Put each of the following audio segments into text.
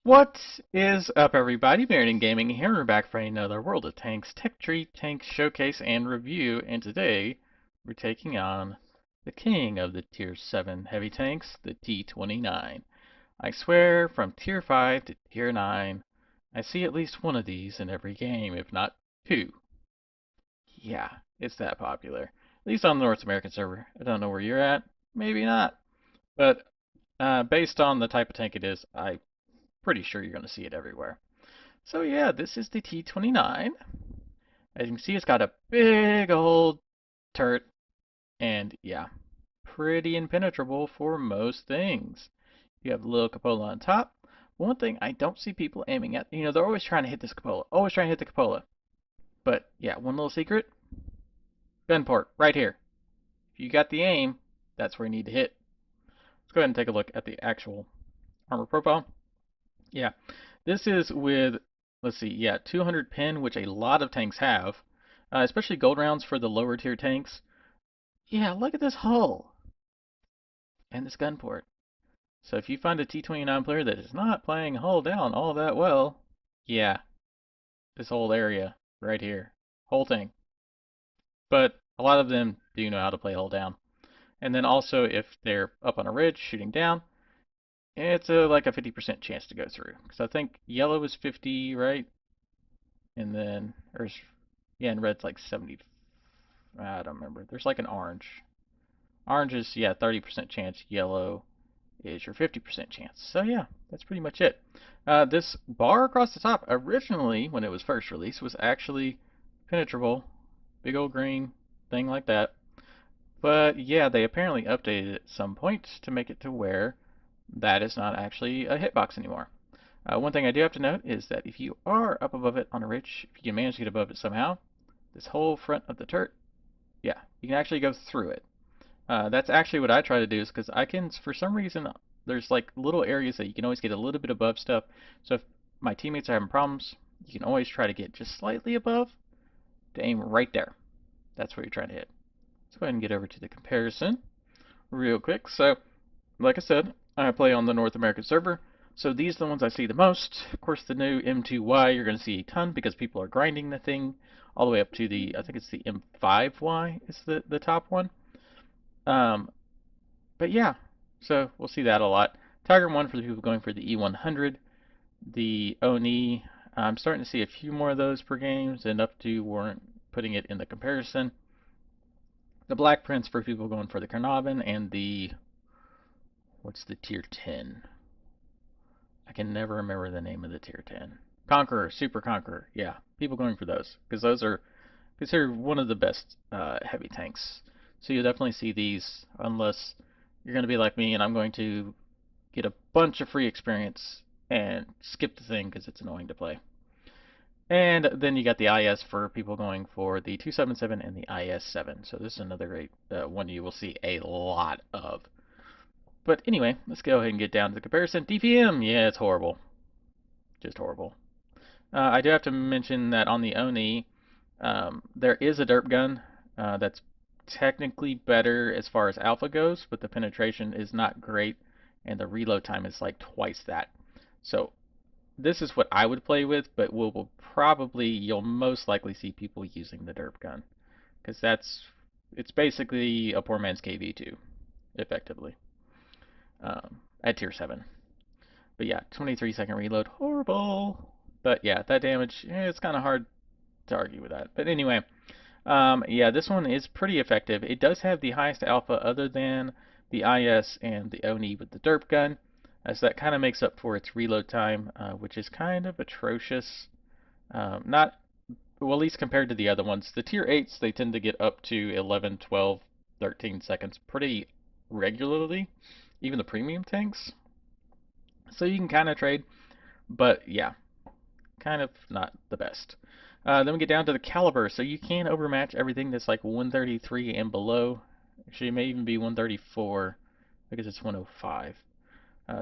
What is up, everybody? Married Gaming here. We're back for another World of Tanks Tech Tree Tank Showcase and Review, and today we're taking on the king of the Tier 7 heavy tanks, the T29. I swear, from Tier 5 to Tier 9, I see at least one of these in every game, if not two. Yeah, it's that popular. At least on the North American server. I don't know where you're at. Maybe not. But based on the type of tank it is, I'm pretty sure you're going to see it everywhere. So yeah, this is the T29. As you can see, it's got a big old turret, and yeah, pretty impenetrable for most things. You have the little cupola on top. One thing I don't see people aiming at, they're always trying to hit this cupola, always trying to hit the cupola. But yeah, one little secret, gun port, right here. If you got the aim, that's where you need to hit. Let's go ahead and take a look at the actual armor profile. Yeah, this is with, let's see, yeah, 200 pin, which a lot of tanks have, especially gold rounds for the lower tier tanks. Yeah, look at this hull and this gun port. So if you find a T29 player that is not playing hull down all that well, yeah, this whole area right here, whole thing. But a lot of them do know how to play hull down. And then also if they're up on a ridge shooting down, it's like a 50% chance to go through. Because I think yellow is 50, right? And then, or yeah, and red's like 70. I don't remember. There's like an orange. Orange is, yeah, 30% chance. Yellow is your 50% chance. So yeah, that's pretty much it. This bar across the top, originally, when it was first released, was actually penetrable. Big old green thing like that. But yeah, they apparently updated it at some point to make it to where that is not actually a hitbox anymore. One thing I do have to note is that if you are up above it on a ridge, if you can manage to get above it somehow, this whole front of the turret, yeah, you can actually go through it. That's actually what I try to do, is because I can, for some reason, there's like little areas that you can always get a little bit above stuff. So if my teammates are having problems, you can always try to get just slightly above to aim right there. That's where you're trying to hit. Let's go ahead and get over to the comparison real quick. So, like I said, I play on the North American server. So these are the ones I see the most. Of course, the new M2Y you're going to see a ton because people are grinding the thing all the way up to the, I think it's the M5Y is the top one. Um, but yeah, so we'll see that a lot. Tiger 1 for the people going for the E100. The ONI, I'm starting to see a few more of those per game, enough to warrant putting it in the comparison. The Black Prince for people going for the Carnarvon, and the, what's the tier 10? I can never remember the name of the tier 10. Conqueror, Super Conqueror, yeah. People going for those, because those are considered one of the best heavy tanks. So you'll definitely see these, unless you're going to be like me and I'm going to get a bunch of free experience and skip the thing because it's annoying to play. And then you got the IS for people going for the 277 and the IS7. So this is another great one you will see a lot of. But anyway, let's go ahead and get down to the comparison. DPM, yeah, it's horrible. Just horrible. I do have to mention that on the Oni, there is a derp gun that's technically better as far as alpha goes, but the penetration is not great, and the reload time is like twice that. So this is what I would play with, but you'll most likely see people using the derp gun, because it's basically a poor man's KV2, effectively, at tier 7. But yeah, 23-second reload, horrible. But yeah, that damage, it's kind of hard to argue with that. But anyway, yeah, this one is pretty effective. It does have the highest alpha other than the IS and the ONI with the derp gun, as that kind of makes up for its reload time, which is kind of atrocious. Not, well, at least compared to the other ones. The tier 8s, they tend to get up to 11, 12, 13 seconds pretty regularly, even the premium tanks. So you can kind of trade, but yeah, kind of not the best. Then we get down to the caliber, so you can overmatch everything that's like 133 and below. Actually, it may even be 134 because it's 105.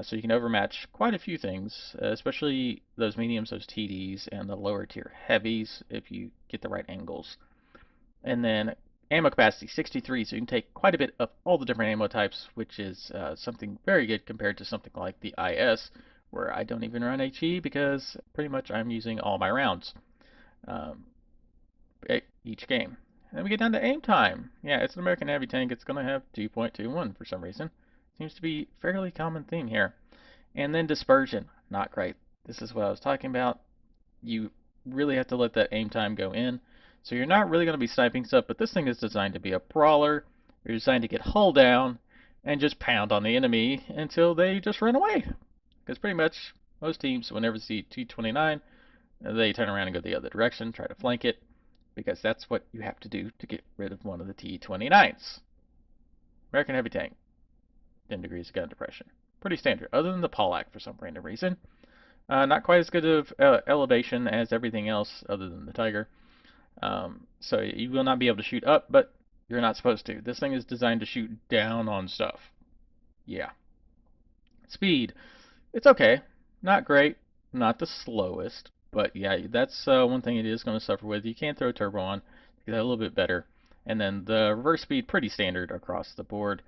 So you can overmatch quite a few things, especially those mediums, those TDs, and the lower tier heavies if you get the right angles. And then ammo capacity 63, so you can take quite a bit of all the different ammo types, which is something very good compared to something like the IS, where I don't even run HE because pretty much I'm using all my rounds um, each game. And then we get down to aim time. Yeah, it's an American heavy tank. It's going to have 2.21 for some reason. Seems to be a fairly common theme here. And then dispersion, not great. This is what I was talking about. You really have to let that aim time go in. So you're not really going to be sniping stuff, but this thing is designed to be a brawler. You're designed to get hull down and just pound on the enemy until they just run away. Because pretty much most teams, whenever they see T29, they turn around and go the other direction, try to flank it, because that's what you have to do to get rid of one of the T29s. American heavy tank, 10 degrees of gun depression. Pretty standard, other than the Pollack for some random reason. Not quite as good of elevation as everything else other than the Tiger. So you will not be able to shoot up, but you're not supposed to. This thing is designed to shoot down on stuff. Yeah. Speed. It's okay. Not great. Not the slowest. But yeah, that's one thing it is going to suffer with. You can throw turbo on to get that a little bit better. And then the reverse speed, pretty standard across the board.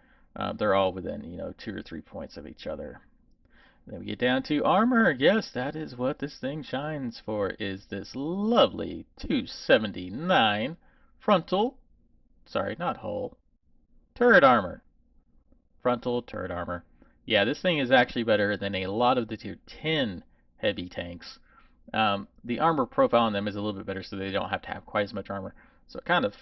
They're all within, 2 or 3 points of each other. Then we get down to armor. Yes, that is what this thing shines for, is this lovely 279 frontal, sorry, not hull, turret armor. Frontal turret armor. Yeah, this thing is actually better than a lot of the tier 10 heavy tanks. The armor profile on them is a little bit better, so they don't have to have quite as much armor. So it kind of,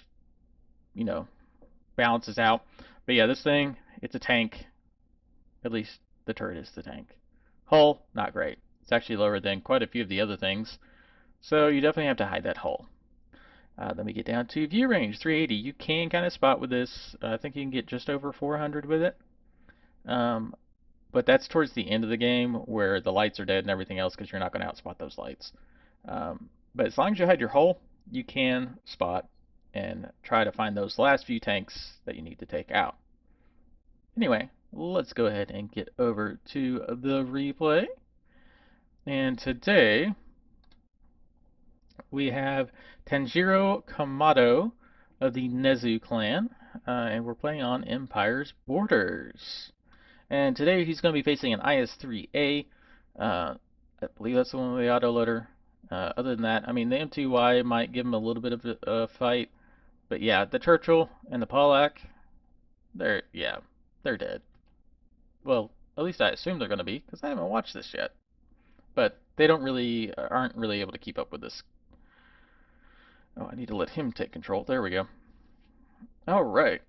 balances out. But yeah, this thing, it's a tank. At least the turret is the tank. Hull, not great. It's actually lower than quite a few of the other things. So you definitely have to hide that hull. Then we get down to view range, 380. You can kind of spot with this. I think you can get just over 400 with it. But that's towards the end of the game where the lights are dead and everything else because you're not going to outspot those lights. But as long as you hide your hull, you can spot and try to find those last few tanks that you need to take out. Anyway, let's go ahead and get over to the replay. And today we have Tanjiro Kamado of the Nezu clan, and we're playing on Empire's Borders. And today he's going to be facing an IS-3A. I believe that's the one with the autoloader. Other than that, I mean, the M2Y might give him a little bit of a fight. But yeah, the Churchill and the Pollack, they're dead. Well, at least I assume they're going to be, because I haven't watched this yet. But they aren't really able to keep up with this. Oh, I need to let him take control. There we go. Alright.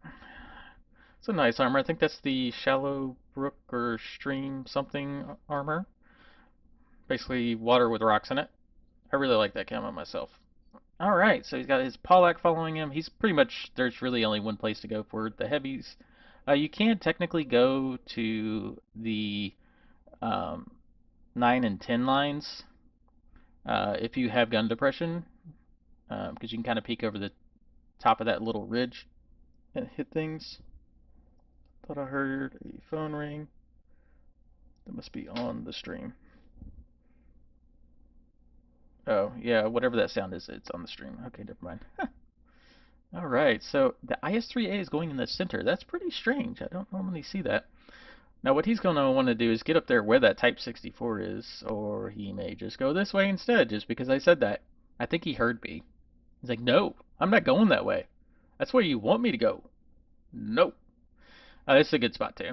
It's a nice armor. I think that's the Shallow Brook or Stream something armor. Basically water with rocks in it. I really like that camo myself. Alright, so he's got his Pollack following him. He's pretty much, there's really only one place to go for the heavies. You can technically go to the 9 and 10 lines if you have gun depression, because you can kind of peek over the top of that little ridge and hit things. Thought I heard a phone ring. That must be on the stream. Oh, yeah, whatever that sound is, it's on the stream. Okay, never mind. Alright, so the IS-3A is going in the center. That's pretty strange. I don't normally see that. Now what he's going to want to do is get up there where that Type 64 is, or he may just go this way instead, just because I said that. I think he heard me. He's like, no, I'm not going that way. That's where you want me to go. Nope. This is a good spot too.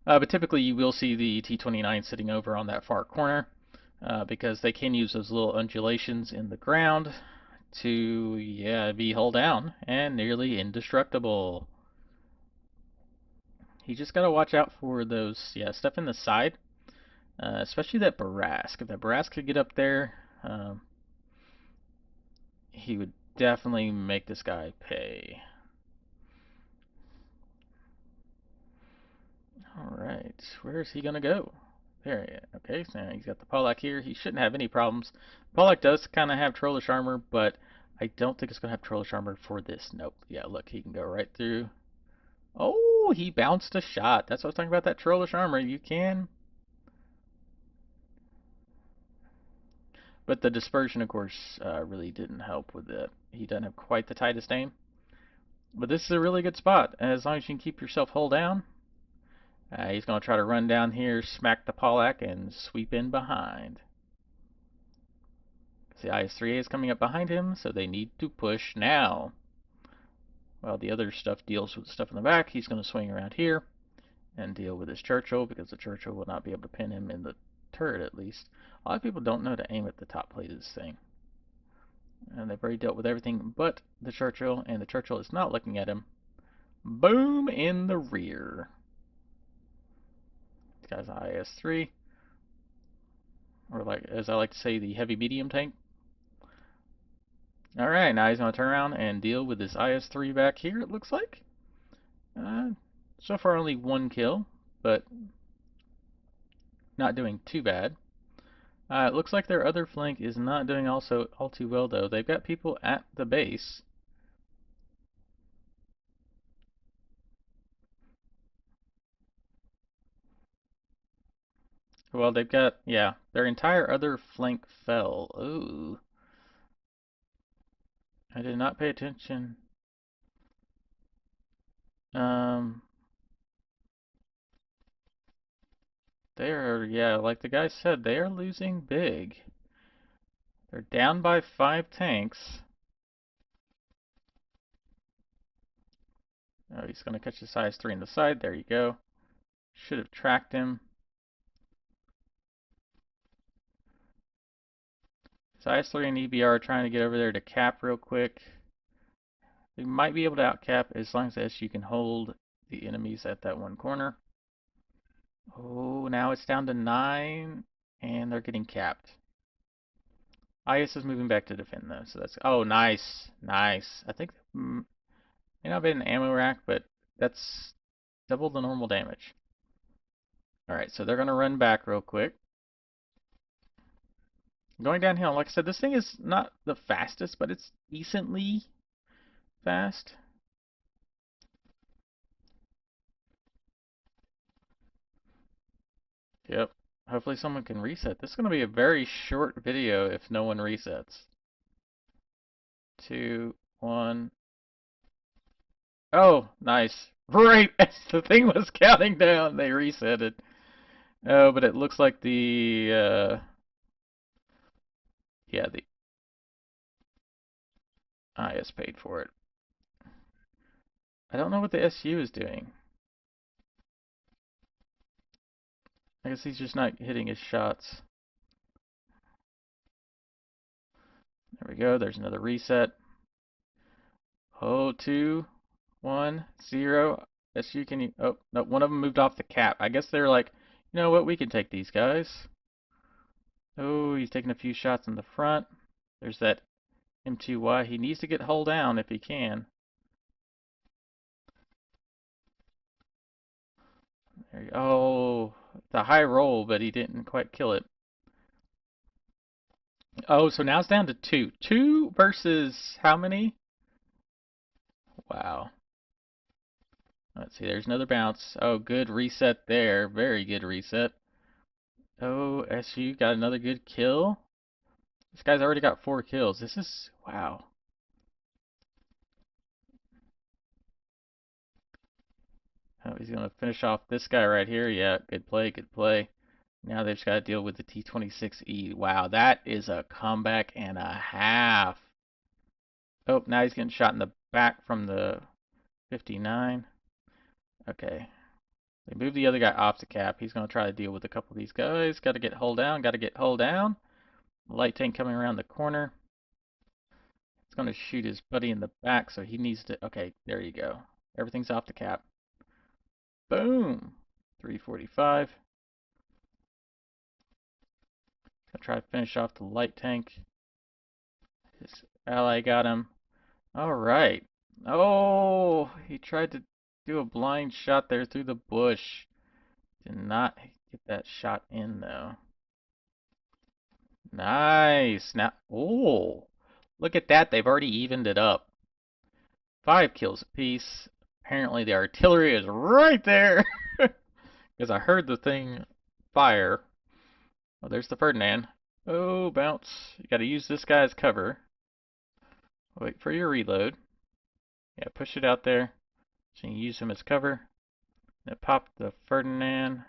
But typically you will see the T29 sitting over on that far corner, because they can use those little undulations in the ground to, be hull down and nearly indestructible. You just gotta watch out for those, stuff in the side, especially that Barask. If that Barask could get up there, he would definitely make this guy pay. Alright, where is he gonna go? There he is. Okay, so now he's got the Pollack here. He shouldn't have any problems. Pollack does kind of have trollish armor, but I don't think it's going to have trollish armor for this. Nope. Yeah, look, he can go right through. Oh, he bounced a shot. That's what I was talking about, that trollish armor. You can. But the dispersion, of course, really didn't help with it. He doesn't have quite the tightest aim. But this is a really good spot. As long as you can keep yourself hull down, He's going to try to run down here, smack the Pollack, and sweep in behind. The IS-3A is coming up behind him, so they need to push now. While the other stuff deals with the stuff in the back, he's going to swing around here and deal with his Churchill, because the Churchill will not be able to pin him in the turret, at least. A lot of people don't know to aim at the top plate of this thing. And they've already dealt with everything but the Churchill, and the Churchill is not looking at him. Boom in the rear. This guy's IS-3, or like, as I like to say, the heavy medium tank. Alright, now he's going to turn around and deal with this IS-3 back here, it looks like. So far only one kill, but not doing too bad. It looks like their other flank is not doing also all too well, though. They've got people at the base. Well, they've got, yeah, their entire other flank fell. Ooh. I did not pay attention. They are, yeah, like the guy said, they are losing big. They're down by 5 tanks. Oh, he's going to catch the size 3 in the side. There you go. Should have tracked him. Size 3 and EBR are trying to get over there to cap real quick. They might be able to outcap as long as SU can hold the enemies at that one corner. Oh, now it's down to 9, and they're getting capped. IS is moving back to defend though, so that's, oh, nice, nice. I think may not have been an ammo rack, but that's double the normal damage. Alright, so they're going to run back real quick. Going downhill, like I said, this thing is not the fastest, but it's decently fast. Yep. Hopefully someone can reset. This is going to be a very short video if no one resets. 2, 1. Oh, nice. Right as the thing was counting down, they reset it. Oh, but it looks like the, yeah, the IS paid for it. I don't know what the SU is doing. I guess he's just not hitting his shots. There we go. There's another reset. Oh, 2, 1, 0. SU, can you? Oh, no, one of them moved off the cap. I guess they're like, you know what? We can take these guys. Oh, he's taking a few shots in the front. There's that M2Y. He needs to get hull down if he can. There you go. Oh, the high roll, but he didn't quite kill it. Oh, so now it's down to 2. 2 versus how many? Wow. Let's see, there's another bounce. Oh, good reset there. Very good reset. Oh, SU got another good kill. This guy's already got 4 kills. This is, wow. Oh, he's going to finish off this guy right here. Yeah, good play, good play. Now they've just got to deal with the T29E. Wow, that is a comeback and a half. Oh, now he's getting shot in the back from the 59. Okay. They move the other guy off the cap. He's going to try to deal with a couple of these guys. Got to get hull down. Got to get hull down. Light tank coming around the corner. It's going to shoot his buddy in the back, so he needs to... Okay, there you go. Everything's off the cap. Boom! 345. Gonna try to finish off the light tank. His ally got him. Alright. Oh, he tried to do a blind shot there through the bush. Did not get that shot in, though. Nice. Now, oh, look at that. They've already evened it up. 5 kills apiece. Apparently the artillery is right there. Because I heard the thing fire. Oh, there's the Ferdinand. Oh, bounce. You gotta use this guy as cover. Wait for your reload. Yeah, push it out there. So you can use him as cover. Now pop the Ferdinand.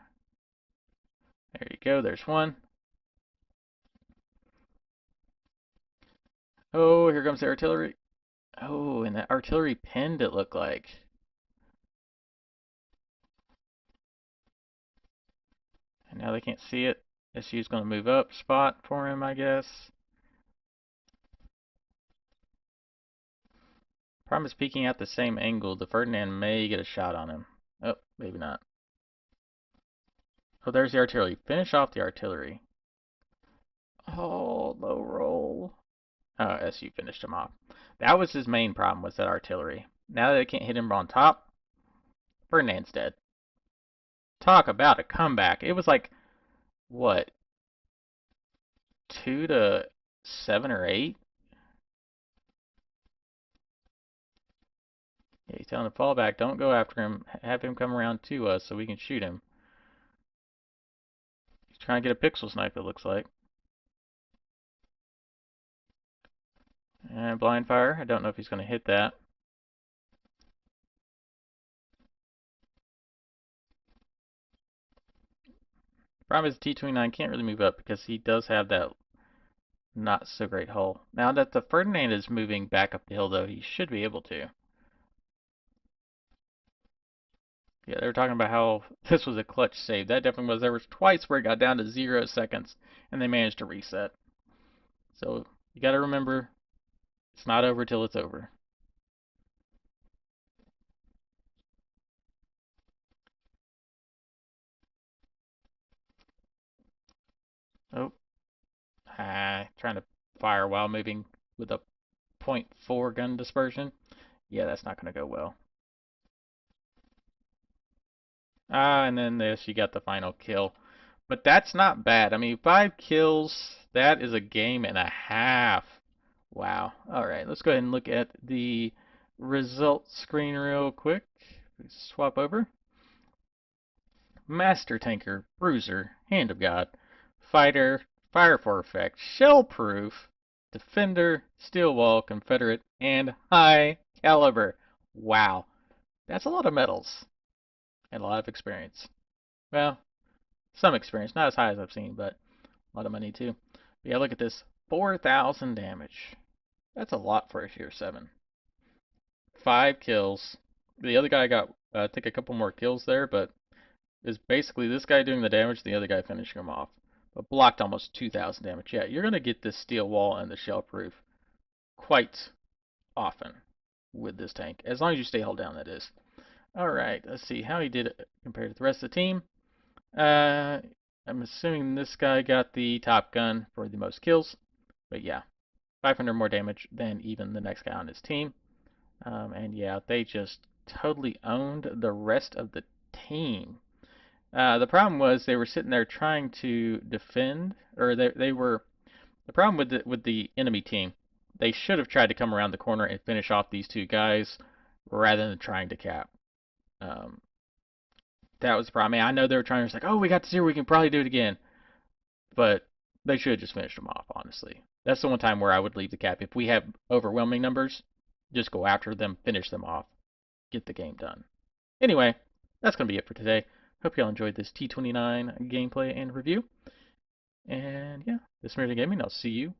There you go, there's one. Oh, here comes the artillery. Oh, and that artillery pinned it looked like. And now they can't see it. SU's going to move up spot for him, I guess. Problem is peeking at the same angle. The Ferdinand may get a shot on him. Oh, maybe not. Oh, there's the artillery. Finish off the artillery. Oh, low roll. Oh, SU finished him off. That was his main problem, was that artillery. Now that they can't hit him on top, Ferdinand's dead. Talk about a comeback. It was like, what, 2 to 7 or 8? Yeah, he's telling him to fall back. Don't go after him. Have him come around to us so we can shoot him. He's trying to get a pixel snipe, it looks like. And blind fire. I don't know if he's going to hit that. Problem is T29 can't really move up because he does have that not so great hull. Now that the Ferdinand is moving back up the hill, though, he should be able to. Yeah, they were talking about how this was a clutch save. That definitely was. There was twice where it got down to 0 seconds, and they managed to reset. So you got to remember, it's not over till it's over. Oh, trying to fire while moving with a .4 gun dispersion. Yeah, that's not going to go well. And then this, you got the final kill. But that's not bad. I mean, 5 kills, that is a game and a half. Wow. All right, let's go ahead and look at the results screen real quick. Swap over. Master Tanker, Bruiser, Hand of God, Fighter, Fire for Effect, Shell Proof, Defender, Steel Wall, Confederate, and High Caliber. Wow. That's a lot of medals and a lot of experience. Well, some experience, not as high as I've seen, but a lot of money too. But yeah, look at this. 4,000 damage. That's a lot for a tier 7. 5 kills. The other guy got, I think, a couple more kills there, but is basically this guy doing the damage, the other guy finishing him off. But blocked almost 2,000 damage. Yeah, you're going to get this steel wall and the shell proof quite often with this tank. As long as you stay held down, that is. Alright, let's see how he did compared to the rest of the team. I'm assuming this guy got the top gun for the most kills. But yeah, 500 more damage than even the next guy on his team. And yeah, they just totally owned the rest of the team. The problem was they were sitting there trying to defend, or they were. The problem with the enemy team, they should have tried to come around the corner and finish off these 2 guys rather than trying to cap. That was the problem. I mean, I know they were trying to like, oh, we got to 0, we can probably do it again, but they should have just finished them off. Honestly, that's the one time where I would leave the cap. If we have overwhelming numbers, just go after them, finish them off, get the game done. Anyway, that's going to be it for today. Hope y'all enjoyed this T29 gameplay and review. And yeah, this is Merlin Gaming. I'll see you